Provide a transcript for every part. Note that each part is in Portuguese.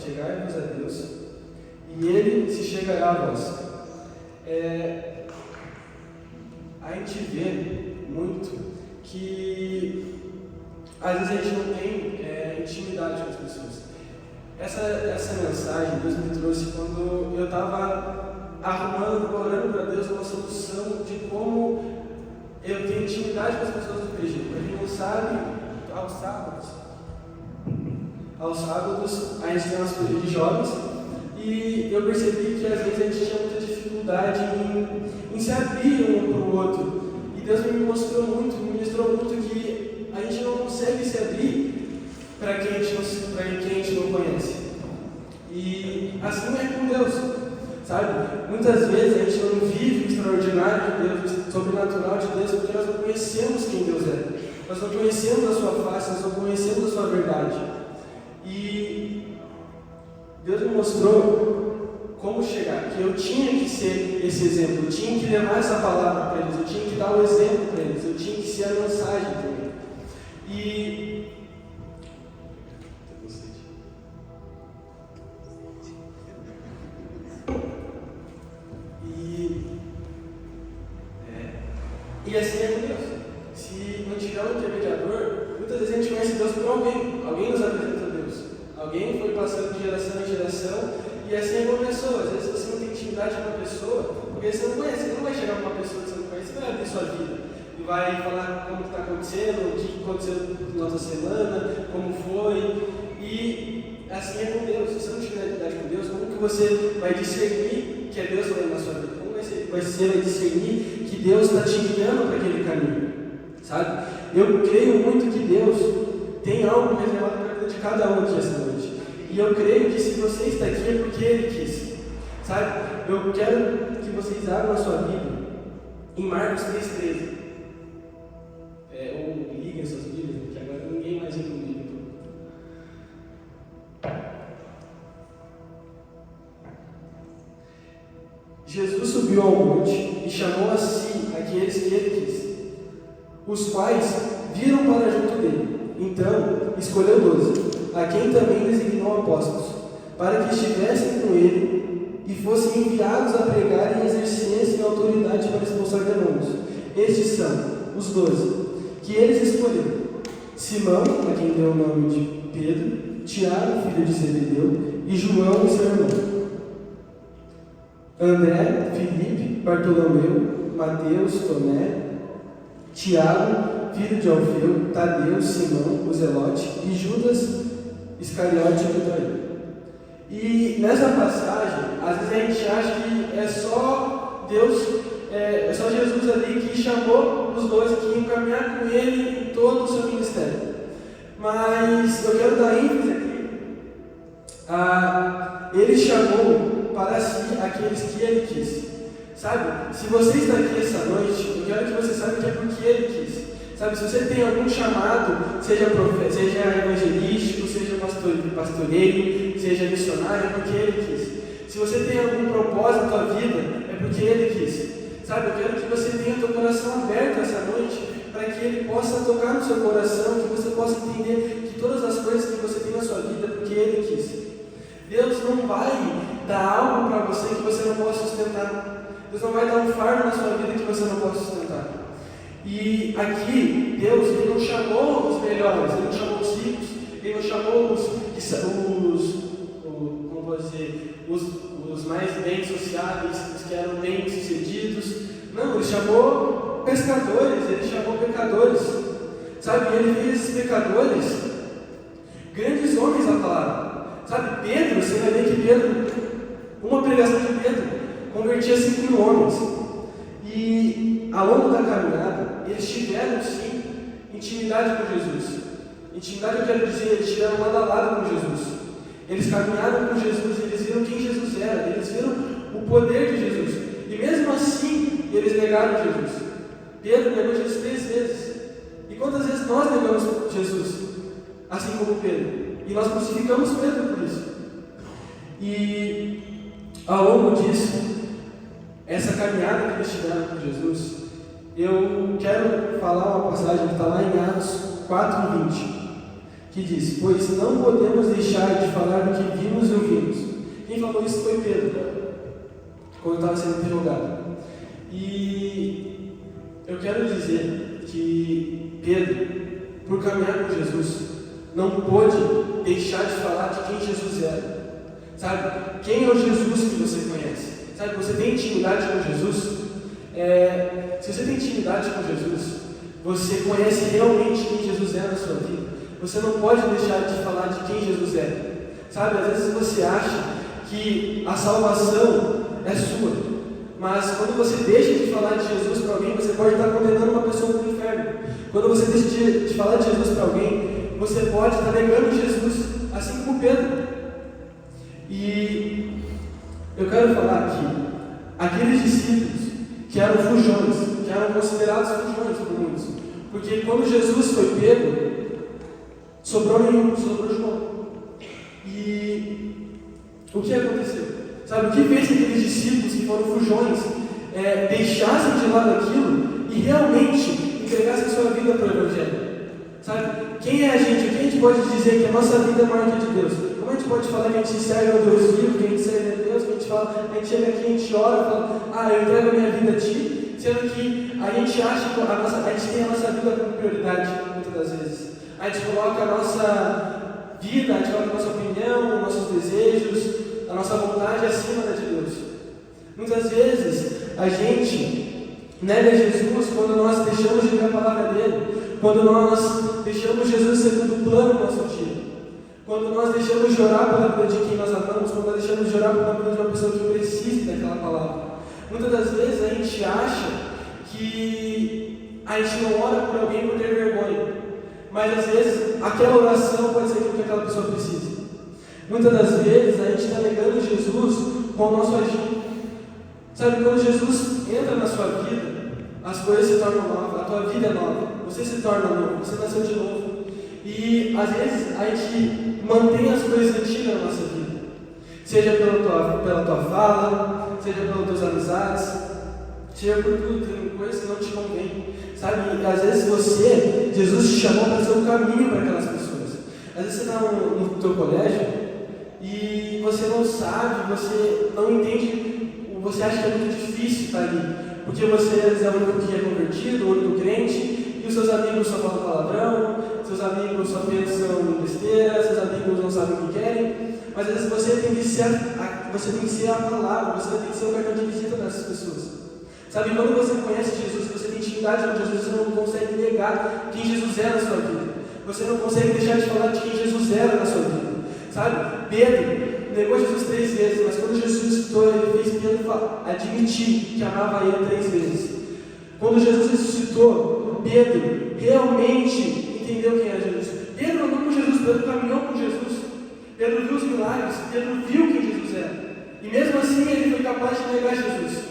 Chegai-vos a Deus, e Ele se chegará a vós. A gente vê muito que às vezes a gente não tem intimidade com as pessoas. Essa mensagem Deus me trouxe quando eu estava orando para Deus uma solução de como eu tenho intimidade com as pessoas do PG. Para quem não sabe, aos sábados a gente tem umas coisas de jovens e eu percebi que às vezes a gente tinha muita dificuldade em se abrir um para o outro. E Deus me mostrou muito, me ministrou muito que a gente não consegue se abrir para quem a gente não conhece. E assim é com Deus, sabe? Muitas vezes a gente não vive o extraordinário de Deus, o sobrenatural de Deus, porque nós não conhecemos quem Deus é. Nós não conhecemos a sua face, nós não conhecemos a sua verdade. E Deus me mostrou como chegar, que eu tinha que ser esse exemplo, eu tinha que levar essa palavra para eles, eu tinha que dar o exemplo para eles, eu tinha que ser a mensagem também. E assim é com Deus. Se não tiver um intermediador, muitas vezes a gente conhece Deus por alguém. Alguém nos apresenta a Deus. Alguém foi passando de geração em geração. E assim é com a pessoa. Às vezes você não tem intimidade com uma pessoa, porque você não conhece. Você não vai chegar com uma pessoa que você não conhece, você vai abrir sua vida. E vai falar como está acontecendo, o que aconteceu na nossa semana, como foi. E assim é com Deus. Se você não tiver intimidade com Deus, como que você vai discernir que é Deus falando na sua vida? Como você vai discernir que Deus está te guiando para aquele caminho? Sabe? Eu creio muito que Deus tem algo reservado para a vida de cada um aqui essa noite. E eu creio que se você está aqui é porque Ele quis. Sabe? Eu quero que vocês abram a sua Bíblia em Marcos 3,13. Ou liguem suas Bíblias, porque agora ninguém mais vem comigo. Jesus subiu ao monte e chamou a si aqueles que Ele quis, os quais viram para junto dele. Então escolheu 12, a quem também designou apóstolos, para que estivessem com ele e fossem enviados a pregar e exercessem autoridade para expulsar demônios. Estes são os 12 que eles escolheram: Simão, a quem deu o nome de Pedro, Tiago, filho de Zebedeu, e João, seu irmão, André, Filipe, Bartolomeu, Mateus, Tomé, Tiago, filho de Alfeu, Tadeu, Simão, o Zelote, e Judas Iscariote, o traidor. E nessa passagem, às vezes a gente acha que é só Deus, é só Jesus ali que chamou os 12 que iam caminhar com Ele em todo o seu ministério. Mas eu quero dar ênfase aqui. Ele chamou para si aqueles que Ele quis. Sabe, se você está aqui essa noite, eu quero que você saiba que é porque Ele quis. Sabe, se você tem algum chamado, seja evangelístico, seja pastoreiro, seja missionário, é porque Ele quis. Se você tem algum propósito na tua vida, é porque Ele quis. Sabe, eu quero que você tenha o teu coração aberto essa noite, para que Ele possa tocar no seu coração, que você possa entender que todas as coisas que você tem na sua vida é porque Ele quis. Deus não vai dar algo para você que você não possa sustentar. Deus não vai dar um fardo na sua vida que você não possa sustentar. E aqui, Deus, Ele não chamou os melhores, Ele não chamou os ricos, Ele não chamou os mais bem sociáveis, os que eram bem sucedidos. Não, Ele chamou pescadores, Ele chamou pecadores. Sabe, Ele fez esses pecadores grandes homens da palavra. Sabe, Pedro, você vai ver que Pedro, uma pregação de Pedro, convertia 5.000 homens. E ao longo da caminhada, eles tiveram sim intimidade com Jesus. Intimidade, eu quero dizer, eles tiveram lado a lado com Jesus. Eles caminharam com Jesus, eles viram quem Jesus era, eles viram o poder de Jesus. E mesmo assim, eles negaram Jesus. Pedro negou Jesus 3 vezes. E quantas vezes nós negamos Jesus? Assim como Pedro. E nós crucificamos Pedro por isso. E ao longo disso, essa caminhada que eles tiveram com Jesus, eu quero falar uma passagem que está lá em Atos 4:20, que diz: pois não podemos deixar de falar do que vimos e ouvimos. Quem falou isso foi Pedro, quando estava sendo interrogado. E eu quero dizer que Pedro, por caminhar com Jesus, não pôde deixar de falar de quem Jesus era. Sabe, quem é o Jesus que você conhece? Sabe, você tem intimidade com Jesus? Se você tem intimidade com Jesus, você conhece realmente quem Jesus é na sua vida. Você não pode deixar de falar de quem Jesus é. Sabe, às vezes você acha que a salvação é sua, mas quando você deixa de falar de Jesus para alguém, você pode estar condenando uma pessoa para o inferno. Quando você deixa de falar de Jesus para alguém, você pode estar negando Jesus, assim como Pedro. E eu quero falar aqui, aqueles discípulos que eram fujões, que eram considerados fujões por muitos, porque quando Jesus foi pego, sobrou nenhum, sobrou João. E o que aconteceu? Sabe, o que fez que aqueles discípulos que foram fujões deixassem de lado aquilo e realmente entregassem sua vida para o Evangelho? Sabe, quem é a gente? O que a gente pode dizer que a nossa vida é maior que a de Deus? Como a gente pode falar que a gente serve ao Deus vivo, que a gente serve a Deus, que a gente fala, a gente chega aqui, a gente ora, fala, eu entrego a minha vida a Ti, sendo que a gente acha que a gente tem a nossa vida como prioridade, muitas das vezes. A gente coloca a nossa vida, a gente coloca a nossa opinião, nossos desejos, a nossa vontade acima da de Deus. Muitas vezes a gente nega Jesus quando nós deixamos de ler a palavra dele, quando nós deixamos Jesus em segundo plano no nosso dia, quando nós deixamos de orar pela vida de quem nós amamos, quando nós deixamos de orar pela vida de uma pessoa que precisa daquela palavra. Muitas das vezes a gente acha que a gente não ora por alguém por ter vergonha, mas às vezes aquela oração pode ser aquilo que aquela pessoa precisa. Muitas das vezes a gente está negando Jesus com o nosso agir. Sabe, quando Jesus entra na sua vida, as coisas se tornam novas, a tua vida é nova, você se torna novo, você nasceu de novo. E às vezes a gente mantém as coisas antigas na nossa vida, seja pela tua fala, seja pelas tuas amizades, seja por tudo, tem coisas que não te convêm. Sabe, às vezes Jesus te chamou para ser um caminho para aquelas pessoas. Às vezes você está no teu colégio e você não sabe, você não entende, você acha que é muito difícil estar ali, porque você é o único que é convertido, o único crente, e os seus amigos só falam palavrão, seus amigos só pensam em besteira, seus amigos não sabem o que querem. Mas às vezes você tem que ser a palavra, você tem que ser o cartão de visita dessas pessoas. Sabe, quando você conhece Jesus, você tem intimidade com Jesus, você não consegue negar quem Jesus é na sua vida. Você não consegue deixar de falar de quem Jesus era na sua vida. Sabe, Pedro negou Jesus 3 vezes, mas quando Jesus ressuscitou, ele fez Pedro admitir que amava ele 3 vezes. Quando Jesus ressuscitou, Pedro realmente entendeu quem era Jesus. Pedro andou com Jesus, Pedro caminhou com Jesus, Pedro viu os milagres, Pedro viu quem Jesus era. E mesmo assim ele foi capaz de negar Jesus.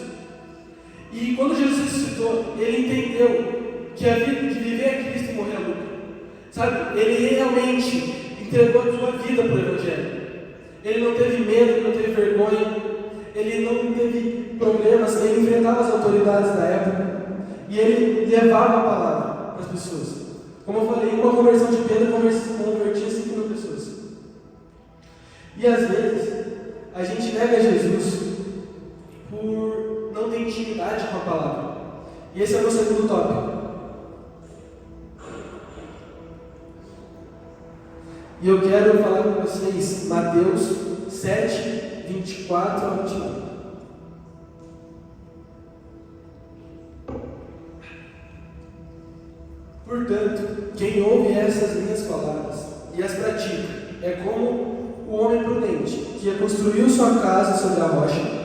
E quando Jesus ressuscitou, ele entendeu que a vida de viver é Cristo e morrer é lucro. Sabe, ele realmente entregou a sua vida para o Evangelho. Ele não teve medo, ele não teve vergonha, ele não teve problemas, ele enfrentava as autoridades da época e ele levava a palavra para as pessoas. Como eu falei, uma conversão de Pedro convertia 5.000 pessoas. E às vezes a gente nega Jesus por não não tem intimidade com a palavra. E esse é o meu segundo tópico. E eu quero falar com vocês Mateus 7, 24 a 29. Portanto, quem ouve essas minhas palavras e as pratica é como o homem prudente, que construiu sua casa sobre a rocha.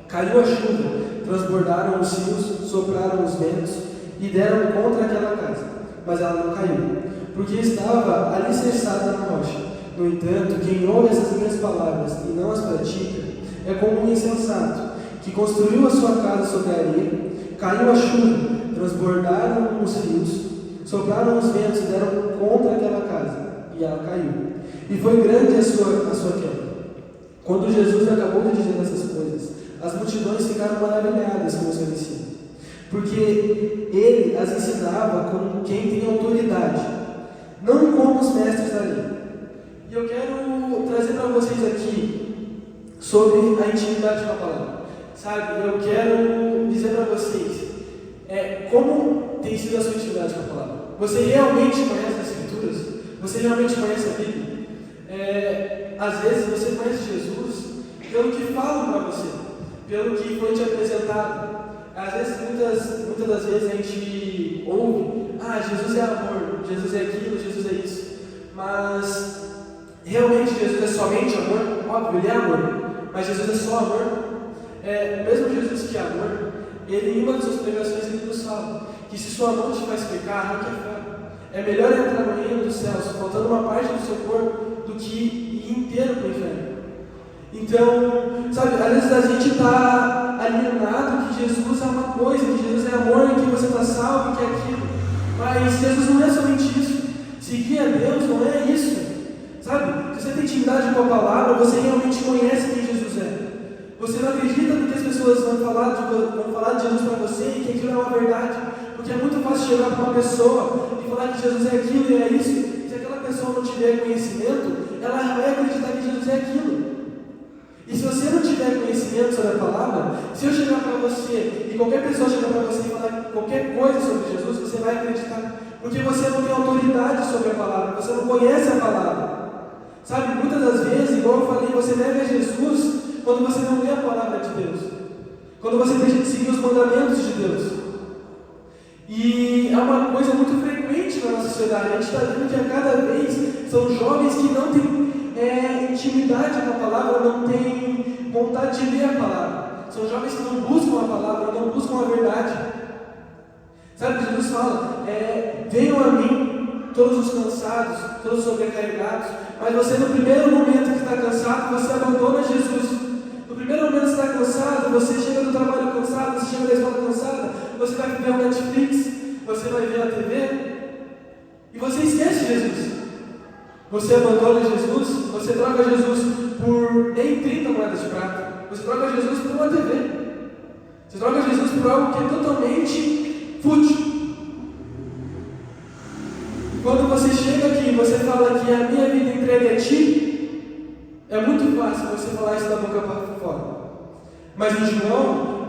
Caiu a chuva, transbordaram os rios, sopraram os ventos e deram contra aquela casa, mas ela não caiu, porque estava alicerçada na rocha. No entanto, quem ouve essas minhas palavras e não as pratica é como um insensato, que construiu a sua casa sobre a areia. Caiu a chuva, transbordaram os rios, sopraram os ventos e deram contra aquela casa, e ela caiu. E foi grande a sua queda. Quando Jesus acabou de dizer essas coisas, as multidões ficaram maravilhadas com o seu ensino, porque ele as ensinava como quem tem autoridade, não como os mestres da lei. E eu quero trazer para vocês aqui sobre a intimidade com a palavra. Sabe, eu quero dizer para vocês como tem sido a sua intimidade com a palavra. Você realmente conhece as Escrituras? Você realmente conhece a Bíblia? Às vezes você conhece Jesus pelo que falam para você, pelo que foi te apresentado. Às vezes, muitas das vezes a gente ouve: Jesus é amor, Jesus é aquilo, Jesus é isso. Mas realmente Jesus é somente amor? Óbvio, ele é amor, mas Jesus é só amor? Mesmo Jesus que é amor, ele, em uma das suas pregações, ele nos fala que se sua mão te faz pecar, não quer fora. É melhor entrar no reino dos céus, faltando uma parte do seu corpo, do que ir inteiro para o inferno. Então, sabe, às vezes a gente está alienado que Jesus é uma coisa, que Jesus é amor, que você está salvo, que é aquilo. Mas Jesus não é somente isso. Seguir a Deus não é isso. Sabe, se você tem intimidade com a palavra, você realmente conhece quem Jesus é. Você não acredita no que as pessoas vão falar de Jesus para você e que aquilo é uma verdade. Porque é muito fácil chegar para uma pessoa e falar que Jesus é aquilo e é isso. Se aquela pessoa não tiver conhecimento, ela vai acreditar que Jesus é aquilo. E se você não tiver conhecimento sobre a palavra, se eu chegar para você e qualquer pessoa chegar para você e falar qualquer coisa sobre Jesus, você vai acreditar. Porque você não tem autoridade sobre a palavra, você não conhece a palavra. Sabe, muitas das vezes, igual eu falei, você nega Jesus quando você não lê a palavra de Deus, quando você deixa de seguir os mandamentos de Deus. E é uma coisa muito frequente na nossa sociedade. A gente está vendo que a cada vez são jovens que não têm intimidade com a palavra, não têm vontade de ler a palavra. São jovens que não buscam a palavra, não buscam a verdade. Sabe, Jesus fala: venham a mim todos os cansados, todos os sobrecarregados. Mas você, no primeiro momento que está cansado, você abandona Jesus. No primeiro momento que você está cansado, você chega do trabalho cansado, você chega da escola cansada, você vai ver o Netflix, você vai ver a TV, e você esquece Jesus. Você abandona Jesus, você troca Jesus por nem 30 moedas de prata, você troca Jesus por uma TV, você troca Jesus por algo que é totalmente fútil. Quando você chega aqui e você fala que a minha vida entregue a ti, é muito fácil você falar isso da boca para fora. Mas em João,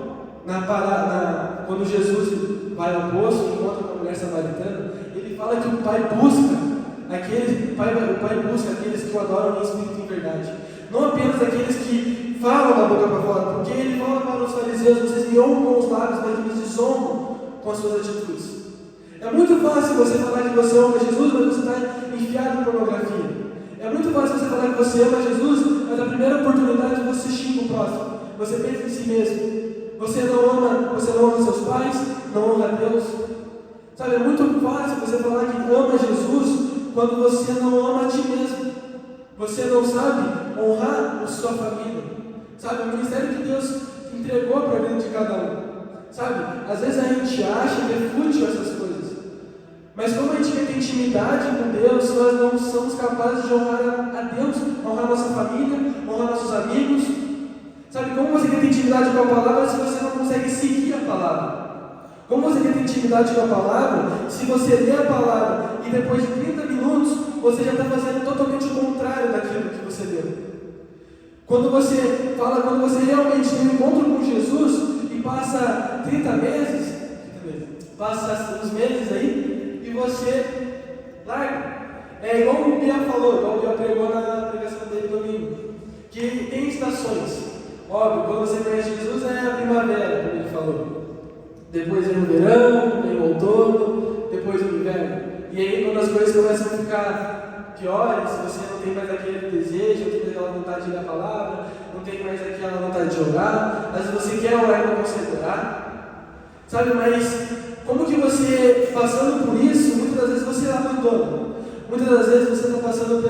quando Jesus vai ao poço e encontra uma mulher samaritana, ele fala que o Pai busca aqueles que o adoram em espírito e em verdade. Não apenas aqueles que falam da boca para fora, porque ele fala para os fariseus: vocês me honram com os lábios, mas eles desonram com as suas atitudes. É muito fácil você falar que você ama Jesus, mas você está enfiado em pornografia. É muito fácil você falar que você ama Jesus, mas a primeira oportunidade você xinga o próximo. Você pensa em si mesmo. Você não ama seus pais, não ama Deus. Sabe, é muito fácil você falar que ama Jesus quando você não ama a ti mesmo. Você não sabe honrar a sua família. Sabe, o ministério que Deus entregou para dentro de cada um. Sabe, às vezes a gente acha que é fútil essas coisas. Mas como a gente quer ter intimidade com Deus, nós não somos capazes de honrar a Deus, honrar nossa família, honrar nossos amigos. Sabe, como você quer ter intimidade com a palavra se você não consegue seguir a palavra? Como você quer ter intimidade com a palavra se você lê a palavra e depois de 30 minutos você já está fazendo totalmente o contrário daquilo que você leu? Quando você realmente tem um encontro com Jesus e e passa 30 meses, passa uns meses aí, e você larga. É igual o Bia falou, igual o Bia pregou na pregação dele domingo, que tem estações. Óbvio, quando você conhece Jesus é a primavera, como ele falou. Depois vem o verão, vem o outono, depois o inverno. E aí quando as coisas começam a ficar piores, você não tem mais aquele desejo, não tem mais aquela vontade de ler a palavra, não tem mais aquela vontade de orar, às vezes você quer orar e não consegue orar. Sabe, mas como que você, passando por isso, muitas das vezes você abandona. Muitas das vezes você está passando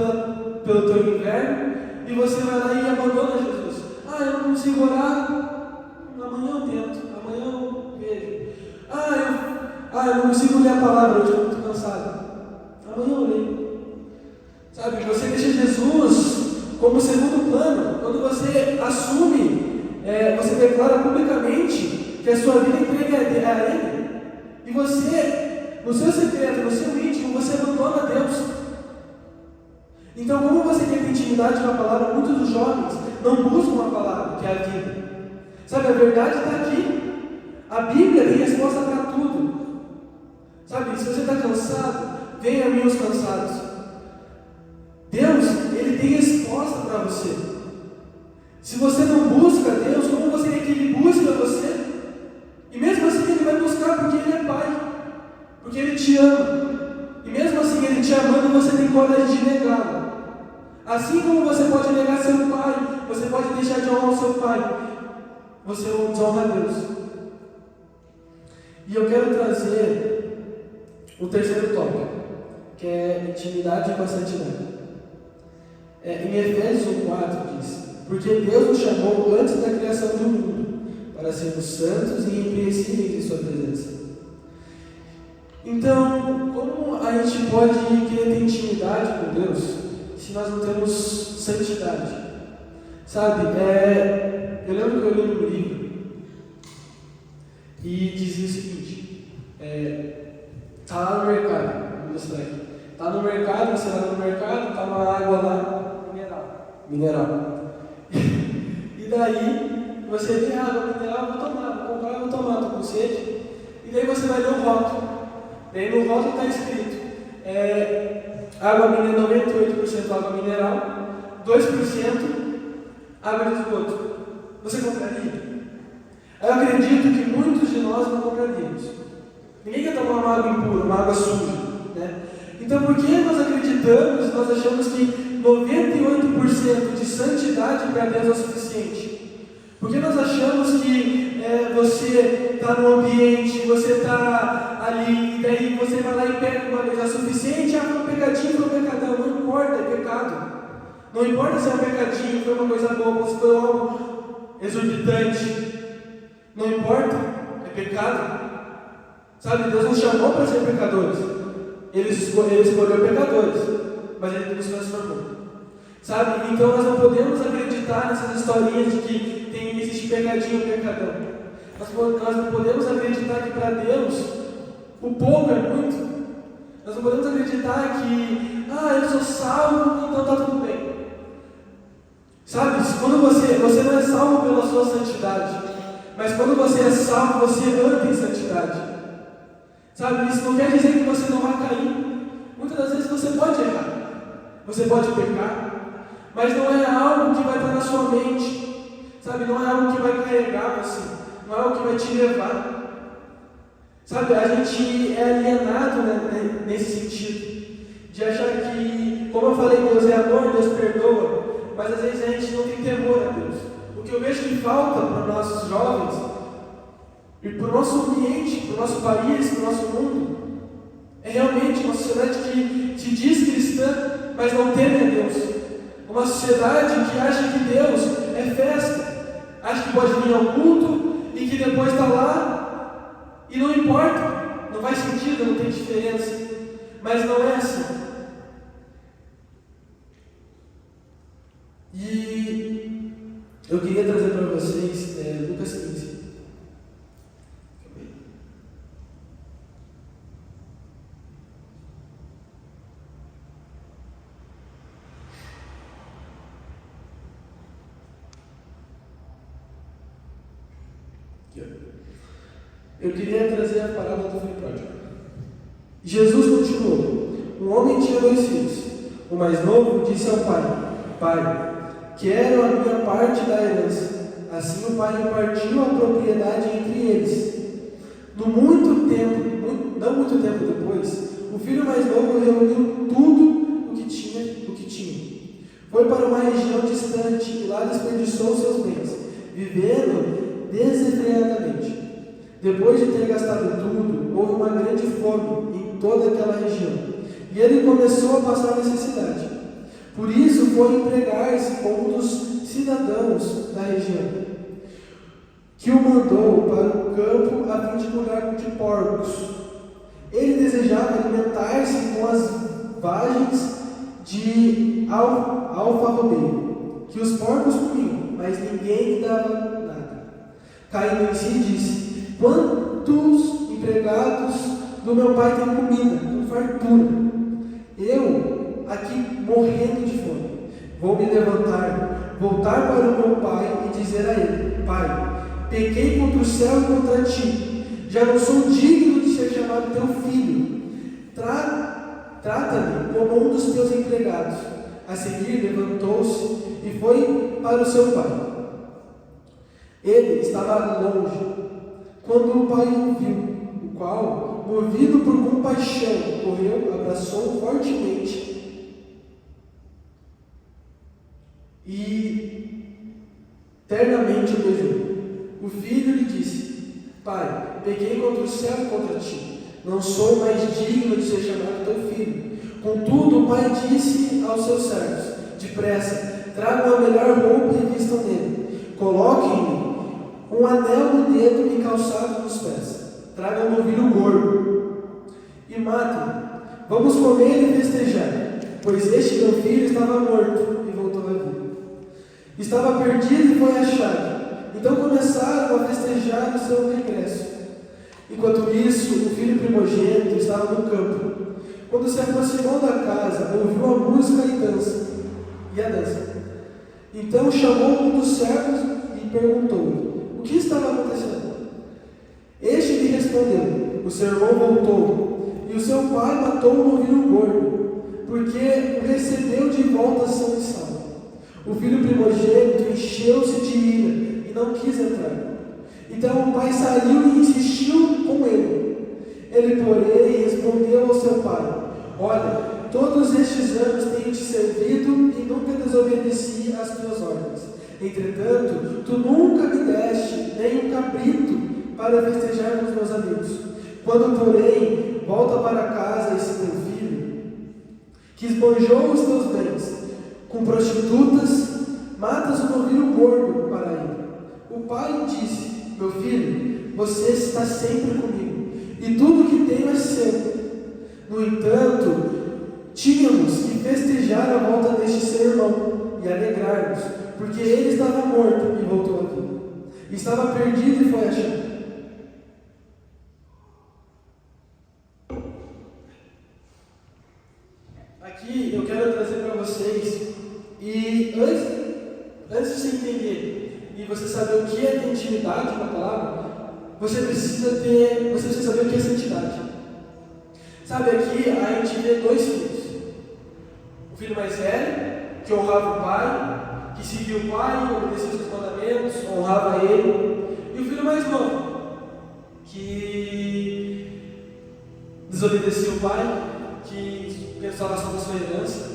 pelo teu inverno e você vai lá e abandona Jesus. Ah, eu não consigo orar, amanhã eu tento, amanhã eu vejo. Eu não consigo ler a palavra, hoje eu estou muito cansado. Amanhã eu leio. Sabe, você deixa Jesus como segundo plano. Quando você assume, você declara publicamente que a sua vida entregue a Ele. E você, no seu secreto, no seu íntimo, você abandona Deus. Então, como você quer ter intimidade com a palavra, muitos dos jovens não buscam a palavra, que é a vida. Sabe, a verdade está aqui. A Bíblia tem resposta para tudo. Sabe, se você está cansado, venha a mim os cansados. Deus, Ele tem resposta para você. Se você não busca Deus, como você quer que Ele busque você? E mesmo assim Ele vai buscar porque Ele é Pai. Porque Ele te ama. E mesmo assim Ele te amando, você tem coragem de negá-lo. Assim como você pode negar seu pai, você pode deixar de honrar o seu pai, você desonra a Deus. E eu quero trazer o terceiro tópico, que é intimidade com a santidade. Em Efésios 1,4 diz: porque Deus nos chamou antes da criação do mundo, para sermos santos e irrepreensíveis em sua presença. Então, como a gente pode querer ter intimidade com Deus se nós não temos santidade? Sabe, eu lembro que eu li um livro e dizia o seguinte: está lá no mercado, vou mostrar aqui. Está no mercado, você vai no mercado, está uma água lá, mineral. E daí, você vê a água mineral, vou tomar, estou com sede. E daí você vai ler o rótulo. Daí no rótulo está escrito: água mineral, 98% água mineral, 2% água de esgoto. Você compraria? Eu acredito que muitos de nós não compraríamos. Ninguém quer tomar uma água impura, uma água suja, né? Então, por que nós acreditamos, nós achamos que 98% de santidade para Deus é o suficiente? Porque nós achamos que você está no ambiente, você está ali, e daí você vai lá e pega uma vez, é suficiente? Foi um pecadinho, foi um pecadão, não importa, é pecado. Não importa se é um pecadinho, foi uma coisa boa, se foi algo exorbitante. Não importa, é pecado. Sabe, Deus nos chamou para ser pecadores. Ele escolheu pecadores, mas Ele nos transformou. Sabe, então nós não podemos acreditar nessas historinhas de que existe pecadinho e pecadão. Nós não podemos acreditar que para Deus o pouco é muito. Nós não podemos acreditar que, eu sou salvo, então está tudo bem. Sabe, quando você não é salvo pela sua santidade, mas quando você é salvo, você anda em santidade. Sabe, isso não quer dizer que você não vai cair. Muitas das vezes você pode errar, você pode pecar, mas não é algo que vai estar na sua mente. Sabe, não é algo que vai carregar você, não é algo que vai te levar. Sabe, a gente é alienado, né, nesse sentido, de achar que, como eu falei, Deus é amor, Deus perdoa, mas às vezes a gente não tem temor a Deus. O que eu vejo que falta para os nossos jovens, e para o nosso ambiente, para o nosso país, para o nosso mundo, é realmente uma sociedade que se diz cristã, mas não teme a Deus. Uma sociedade que acha que Deus é festa, acha que pode vir ao culto e que depois está lá e não importa, não faz sentido, não tem diferença. Mas não é assim. E eu queria trazer para vocês Lucas 15. Aqui, ó. Eu queria trazer a parábola do filho pródigo. Jesus continuou: um homem tinha 2 filhos. O mais novo disse ao pai: Pai, quero a minha parte da herança. Assim o pai repartiu a propriedade entre eles. Não muito tempo depois, o filho mais novo reuniu tudo o que tinha. Foi para uma região distante e lá desperdiçou seus bens, vivendo desenfreadamente. Depois de ter gastado tudo, houve uma grande fome em toda aquela região, e ele começou a passar necessidade. Por isso foi empregar-se com um dos cidadãos da região, que o mandou para o campo a fim de cuidar de porcos. Ele desejava alimentar-se com as vagens de alfarrobeiro, que os porcos comiam, mas ninguém lhe dava nada. Caindo em si, disse: Quantos empregados do meu pai têm comida, com fartura? Eu, aqui morrendo de fome, vou me levantar, voltar para o meu pai e dizer a ele: Pai, pequei contra o céu e contra ti, já não sou digno de ser chamado teu filho. Trata-me como um dos teus empregados. A seguir levantou-se e foi para o seu pai. Ele estava longe quando o pai o viu, o qual, movido por compaixão, correu, abraçou fortemente e ternamente o beijou. O filho lhe disse: Pai, pequei contra o céu e contra ti, não sou mais digno de ser chamado teu filho. Contudo, o pai disse aos seus servos: Depressa, tragam a melhor roupa e vistam nele. Coloquem-lhe um anel no dedo e calçado nos pés. Tragam um novilho gordo e matem. Vamos comer e festejar, pois este meu filho estava morto e voltou à vida. Estava perdido e foi achado. Então começaram a festejar o seu regresso. Enquanto isso, o filho primogênito estava no campo. Quando se aproximou da casa, ouviu a música e a dança. Então chamou um dos servos e perguntou-lhe: o que estava acontecendo? Este lhe respondeu: o seu irmão voltou, e o seu pai matou o novilho gordo, porque o recebeu de volta são e salvo. O filho primogênito encheu-se de ira e não quis entrar. Então o pai saiu e insistiu com ele. Ele, porém, respondeu ao seu pai: Olha, todos estes anos tenho te servido e nunca desobedeci às tuas ordens. Entretanto, tu nunca me deste nem um cabrito para festejar com os meus amigos. Quando, porém, volta para casa esse teu filho, que esbanjou os teus bens com prostitutas, matas o novilho gordo para ele. O pai disse: Meu filho, você está sempre comigo, e tudo que tenho é seu. No entanto, tínhamos que festejar a volta deste seu irmão e alegrar-nos, porque ele estava morto e voltou à vida. Estava perdido e foi achado. Aqui eu quero trazer para vocês, e antes de você entender e você saber o que é ter intimidade com a palavra, você precisa saber o que é santidade. Sabe, aqui a gente vê 2 filhos. O filho mais velho, que honrava o pai, que seguia o pai, obedecia os mandamentos, honrava ele. E o filho mais novo, que desobedecia o pai, que pensava só na sua herança,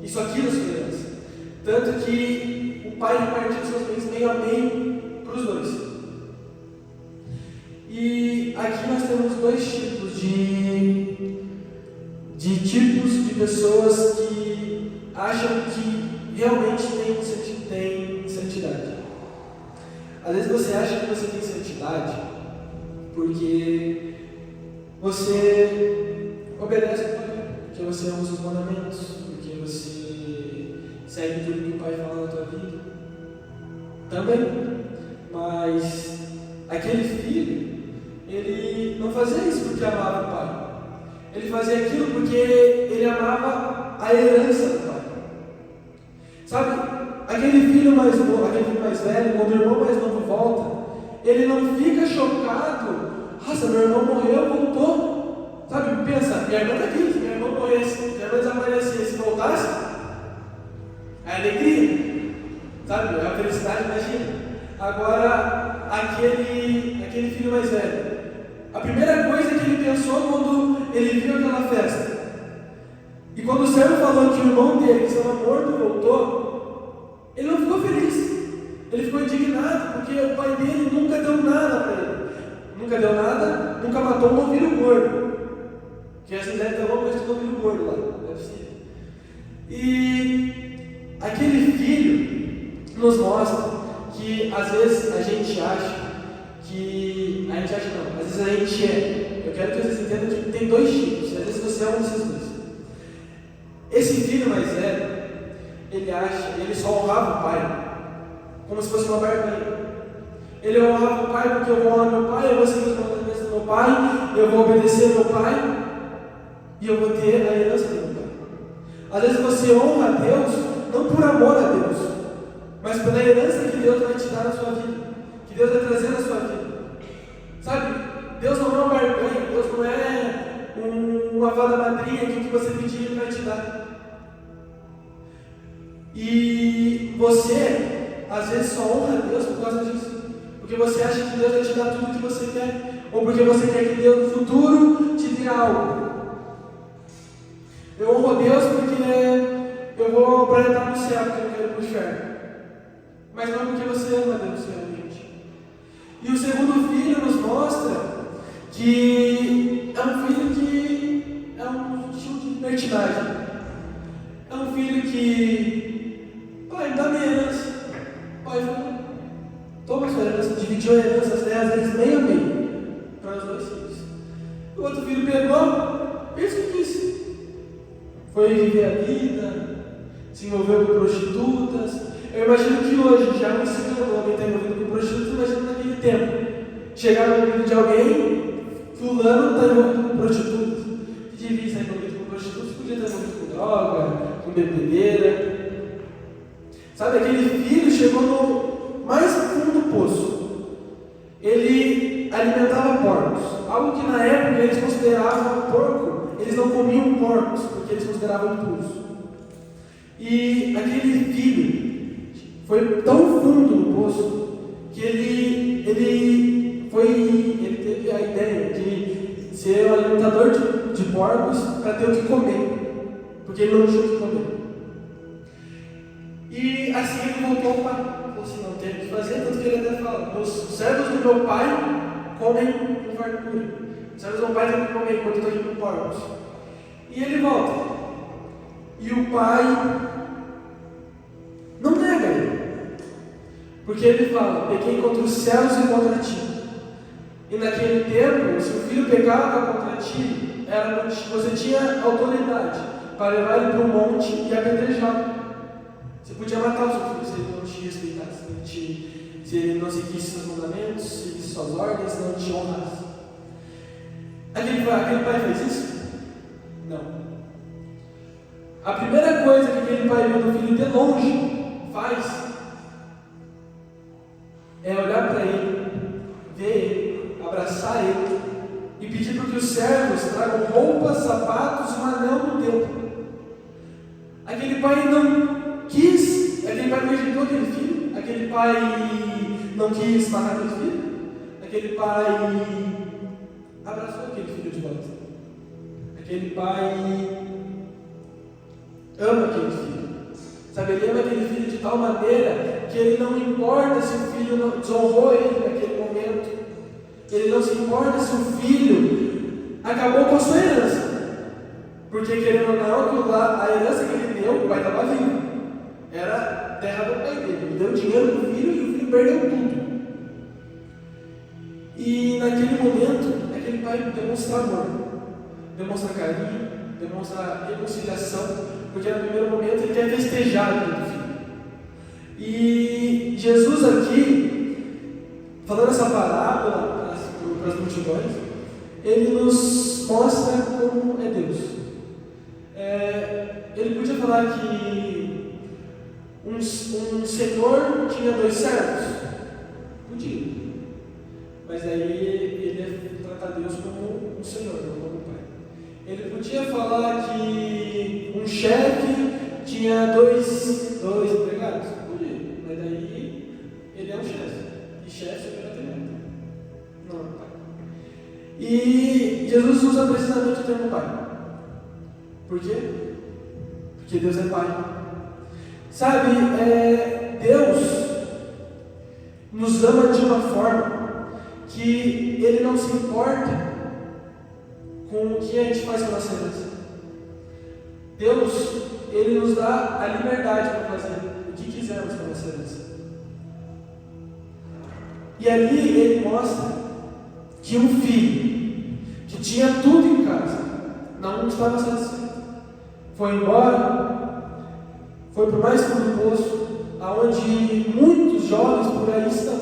e só queria a sua herança. Tanto que o pai repartiu seus bens meio a meio para os 2. E aqui nós temos 2 tipos de pessoas que acham que realmente tem santidade. Às vezes você acha que você tem santidade porque você obedece ao pai, porque você ama os seus mandamentos, porque você segue tudo que o pai fala na tua vida. Também. Mas aquele filho, ele não fazia isso porque amava o pai. Ele fazia aquilo porque ele amava a herança do pai. Sabe, aquele filho mais novo, aquele filho mais velho, quando o irmão mais novo volta, ele não fica chocado. nossa, meu irmão morreu, voltou. Sabe, pensa, minha irmã está aqui, se minha irmã morresse, se minha irmã desaparecesse, se voltasse, é alegria, sabe, é a felicidade, imagina. Agora, aquele filho mais velho, a primeira coisa que ele pensou quando ele viu aquela festa, e quando o servo falou que o irmão dele, que estava morto, voltou, ele não ficou feliz. Ele ficou indignado, porque o pai dele nunca deu nada para ele. Nunca deu nada, nunca matou um novilho gordo. Que assim deve ter alguma coisa de novilho gordo lá, deve ser. E aquele filho nos mostra que às vezes a gente acha que. A gente acha não, às vezes a gente é. Eu quero que vocês entendam que tem dois tipos, às vezes você é um desses dois. Esse filho mais velho, ele só honrava o pai como se fosse uma barganha. Ele honrava o pai porque eu vou honrar meu pai, eu vou seguir os mandamentos do meu pai, eu vou obedecer meu pai e eu vou ter a herança do meu pai. Às vezes você honra a Deus não por amor a Deus, mas pela herança que Deus vai te dar na sua vida, que Deus vai trazer na sua vida. Sabe, Deus não é uma barganha, Deus não é uma fada madrinha que o que você pedir Ele vai te dar. E você, às vezes, só honra a Deus por causa disso. Porque você acha que Deus vai te dar tudo o que você quer. Ou porque você quer que Deus no futuro te dê algo. Eu honro a Deus porque eu vou para entrar no céu, porque eu quero ir para o inferno. Mas não porque você ama Deus realmente. E o segundo filho nos mostra que é um filho que é um estilo de libertinagem. É um filho que, pai, dá minha herança. Pai, toma sua herança, dividiu a herança, as terras deles meio a meio, para os dois filhos. O outro filho pegou, fez o que quis. Foi viver a vida, se envolveu com prostitutas. Eu imagino que hoje, já não se o homem está envolvido com prostitutas, imagina naquele tempo. Chegar no ouvido de alguém, fulano está envolvido com prostitutas. Que devia estar envolvido com prostitutas, podia estar envolvido com droga, com bebedeira. Sabe, aquele filho chegou no mais fundo do poço. Ele alimentava porcos, algo que na época eles consideravam porco, eles não comiam porcos, porque eles consideravam impuros. E aquele filho foi tão fundo no poço que ele teve a ideia de ser um alimentador de porcos para ter o que comer, porque ele não tinha o que comer. E assim ele voltou ao pai. Falou assim, não tem o que fazer, tanto que ele até fala, os servos do meu pai comem com fartura. Os servos do meu pai também comem enquanto eu estou aqui com porcos. E ele volta. E o pai não nega ele. Porque ele fala, pequei contra os céus e contra ti. E naquele tempo, se o filho pecava contra ti, você tinha autoridade para levar ele para o monte e apedrejá-lo. Você podia matar o seu filho se ele não te respeitasse, se ele não seguisse seus mandamentos, seguisse suas ordens, não te honrasse. Aquele pai fez isso? Não. A primeira coisa que aquele pai viu do filho de longe faz é olhar para ele, ver ele, abraçar ele e pedir para que os servos tragam roupas, sapatos e um anel no dedo. Aquele pai não quis, aquele pai não rejeitou aquele filho, aquele pai não quis matar aquele filho, aquele pai abraçou aquele filho de volta. Aquele pai ama aquele filho. Sabe, ele ama aquele filho de tal maneira que ele não importa se o filho não desonrou ele naquele momento. Ele não se importa se o filho acabou com a sua herança. Porque querendo ou não, a herança que ele deu, o pai estava vivo. Era a terra do pai dele. Ele deu dinheiro para o filho e o filho perdeu tudo. E naquele momento, aquele pai demonstra amor, demonstra carinho, demonstra reconciliação, porque no primeiro momento ele quer festejar aquele filho. E Jesus aqui, falando essa parábola para as multidões, ele nos mostra como é Deus. Ele podia falar que um senhor tinha 2 servos? Podia. Mas aí ele ia tratar o Senhor, não como o Pai. Ele podia falar que um chefe tinha dois empregados? Podia, mas daí ele é um chefe. E chefe é atendente. Não é o Pai. E Jesus usa precisamente o termo Pai. Por quê? Porque Deus é Pai. Sabe, Deus nos ama de uma forma que Ele não se importa com o que a gente faz com a nossa herança. Deus, Ele nos dá a liberdade para fazer o que quisermos com a nossa herança. E ali Ele mostra que um filho que tinha tudo em casa não estava satisfeito. Foi embora, foi para o mais fundo do poço, aonde muitos jovens por aí estão.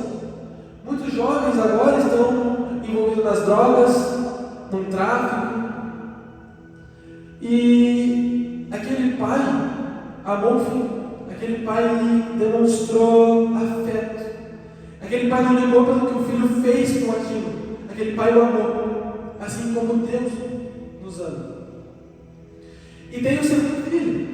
Muitos jovens agora estão envolvidos nas drogas, no tráfico. E aquele pai amou o filho. Aquele pai demonstrou afeto. Aquele pai não ligou pelo que o filho fez com aquilo. Aquele pai o amou, assim como Deus nos ama. E tem o segundo filho,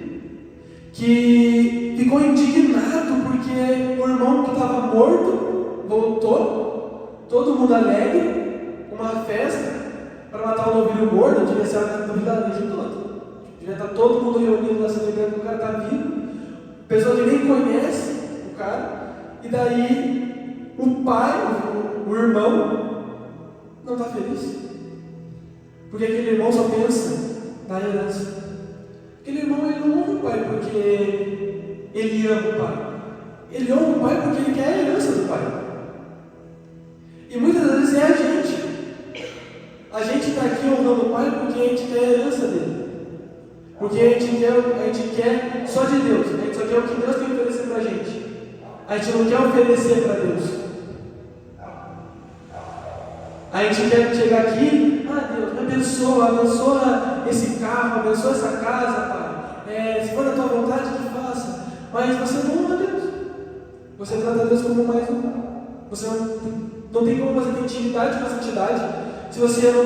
que ficou indignado porque o irmão que estava morto voltou, todo mundo alegre, uma festa para matar o novilho gordo. Devia ser a novidade toda. Devia estar todo mundo reunido lá celebrando que o cara está vivo. Pessoa que nem conhece o cara. E daí o pai, o irmão, não está feliz. Porque aquele irmão só pensa na herança. Aquele irmão, ele não honra o pai porque ele ama o pai. Ele honra o pai porque ele quer a herança do pai. E muitas vezes é a gente. A gente está aqui honrando o pai porque a gente quer a herança dele. Porque a gente quer só de Deus. A gente só quer o que Deus tem que oferecer para a gente. A gente não quer oferecer para Deus. A gente quer chegar aqui, Deus, me abençoa esse carro, abençoa essa casa, Pai. Se for da tua vontade, que faça. Mas você não ama Deus. Você trata Deus como mais um. Você não tem como você ter intimidade com a santidade se você não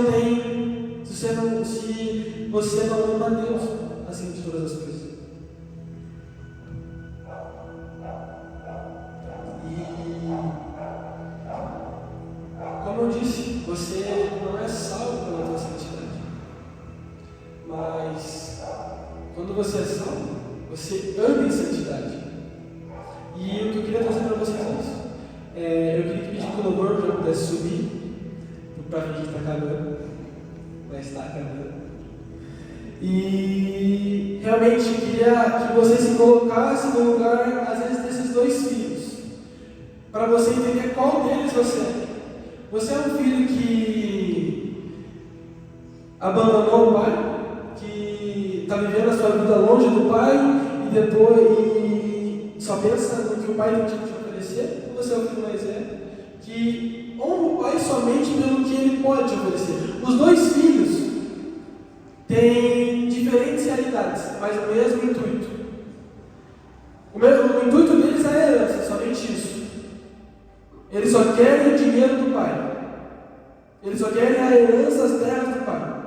ama Deus acima de todas as coisas. Como eu disse, você não é salvo pela tua santidade. Mas quando você é salvo, você anda em santidade. E o que eu queria trazer para vocês é isso. Eu queria pedir que o louvor já pudesse subir, para a gente está acabando. Vai estar acabando. E realmente queria que você se colocasse no lugar, às vezes, desses dois filhos, para você entender qual deles você é. Você é um filho que abandonou o pai, que está vivendo a sua vida longe do pai e depois só pensa no que o pai tem que te oferecer? Ou você é o filho mais velho que honra o pai somente pelo que ele pode te oferecer? Os dois filhos têm diferentes realidades, mas o mesmo intuito. O intuito deles é a herança, somente isso. Eles só querem o dinheiro do pai. Eles só querem a herança, as terras do pai.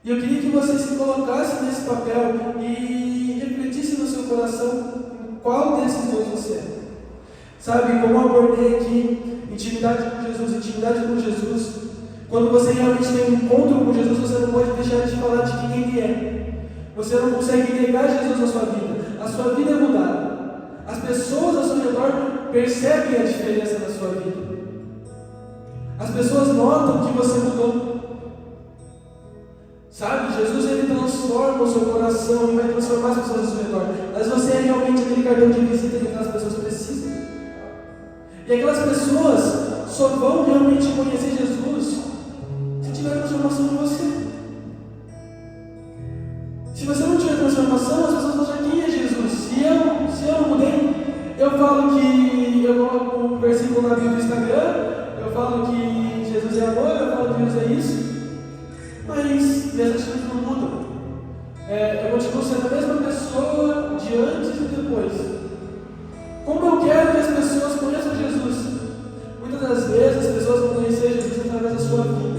E eu queria que você se colocasse nesse papel e refletisse no seu coração qual desses dois você é. Sabe, como eu abordei aqui, intimidade com Jesus. Quando você realmente tem um encontro com Jesus, você não pode deixar de falar de quem Ele é. Você não consegue negar Jesus na sua vida. A sua vida é mudada. As pessoas ao seu redor percebem a diferença na sua vida. As pessoas notam que você mudou. Sabe, Jesus, Ele transforma o seu coração e vai transformar as pessoas ao seu redor. Mas você é realmente aquele cartão de visita que aquelas pessoas precisam. E aquelas pessoas só vão realmente conhecer Jesus se tiver transformação em você. Se você não tiver transformação, as pessoas vão achar quem é Jesus. Se eu não mudei, eu falo que eu coloco um versículo na bio do Instagram, eu falo que Jesus é amor, eu falo que Deus é isso, mas minhas atitudes não mudam. Eu continuo sendo a mesma pessoa de antes e depois. Como eu quero que as pessoas conheçam Jesus? Muitas das vezes as pessoas vão conhecer Jesus através da sua vida.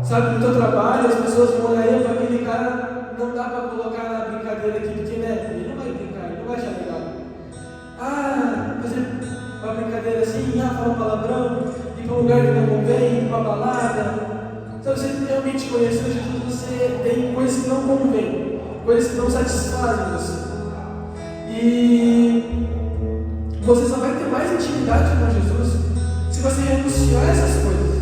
Sabe, no teu trabalho, as pessoas vão olhar para aquele cara, não dá para colocar na brincadeira aqui, porque né, ele não vai brincar, ele não vai achar legal. Fazer uma brincadeira assim, falar um palavrão, ir para um lugar que não convém, ir para uma balada. Sabe, você realmente conheceu Jesus, você tem coisas que não convêm, coisas que não satisfazem você. E você só vai ter mais intimidade com Jesus se você renunciar a essas coisas.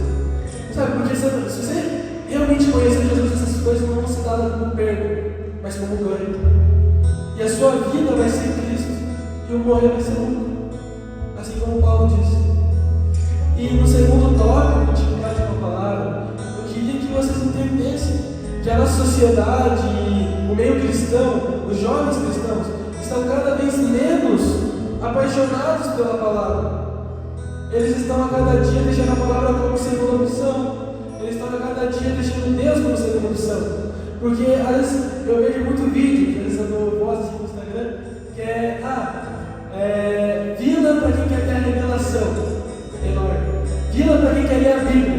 Sabe, porque se você realmente conhecer Jesus, essas coisas não vão ser dadas como perda, mas como ganho. E a sua vida vai ser Cristo, e o morrer vai ser lucro, assim como Paulo disse. E no segundo tópico, intimidade com a palavra, eu queria que vocês entendessem que a nossa sociedade, o meio cristão, os jovens cristãos, estão cada vez menos apaixonados pela palavra. Eles estão a cada dia deixando a palavra como segunda opção. Eles estão a cada dia deixando Deus como segunda opção. Porque às vezes eu vejo muito vídeo, às vezes eu posto no Instagram, que é vila para quem quer ter a revelação. Enorme. Vila para quem quer ler a Bíblia.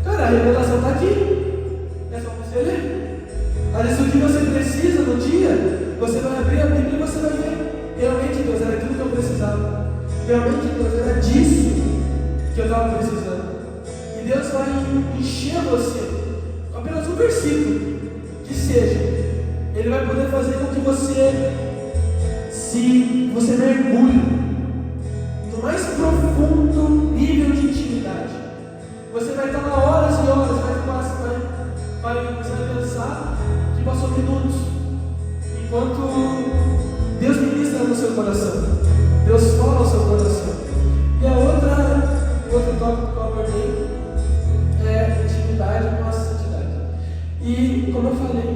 Cara, a revelação está aqui. É só você ler. Às vezes o que você precisa no dia, você vai abrir a Bíblia e você vai ver. Realmente Deus era aquilo que eu precisava. Realmente Deus era disso que eu estava precisando. E Deus vai encher você com apenas um versículo que seja. Ele vai poder fazer com que você mergulhe no mais profundo nível de intimidade. Você vai estar lá horas e horas, você vai pensar que passou minutos, enquanto Deus ministra no seu coração, Deus fala ao seu coração. E o outro tópico que eu abordei é intimidade com a santidade. E como eu falei,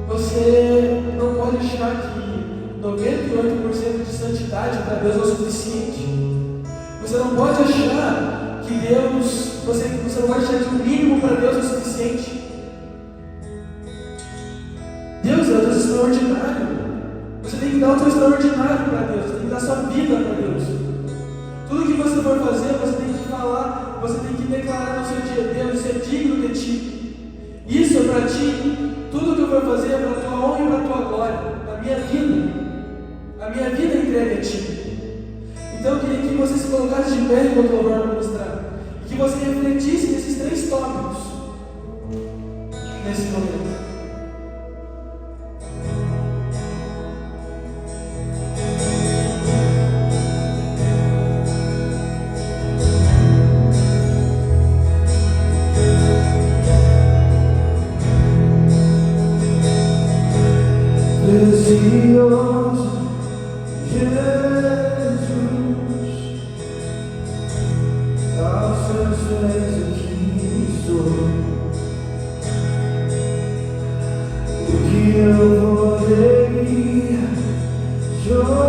você não pode achar que 98% de santidade para Deus é o suficiente. Você não pode achar que você não pode achar que o mínimo para Deus é o suficiente. Deus é um Deus extraordinário. Você tem que dar o seu extraordinário para Deus, você tem que dar a sua vida para Deus. Tudo que você for fazer, você tem que falar, você tem que declarar no seu dia: Deus, isso é digno de ti. Isso é para ti. Tudo que eu for fazer é para a tua honra e para a tua glória. A minha vida é entregue a ti. Então eu queria que você se colocasse de pé enquanto eu vou ministrar, e que você refletisse nesses 3 tópicos nesse momento. Precioso Jesus, aos seus pés aqui estou. O que eu poderia chorar?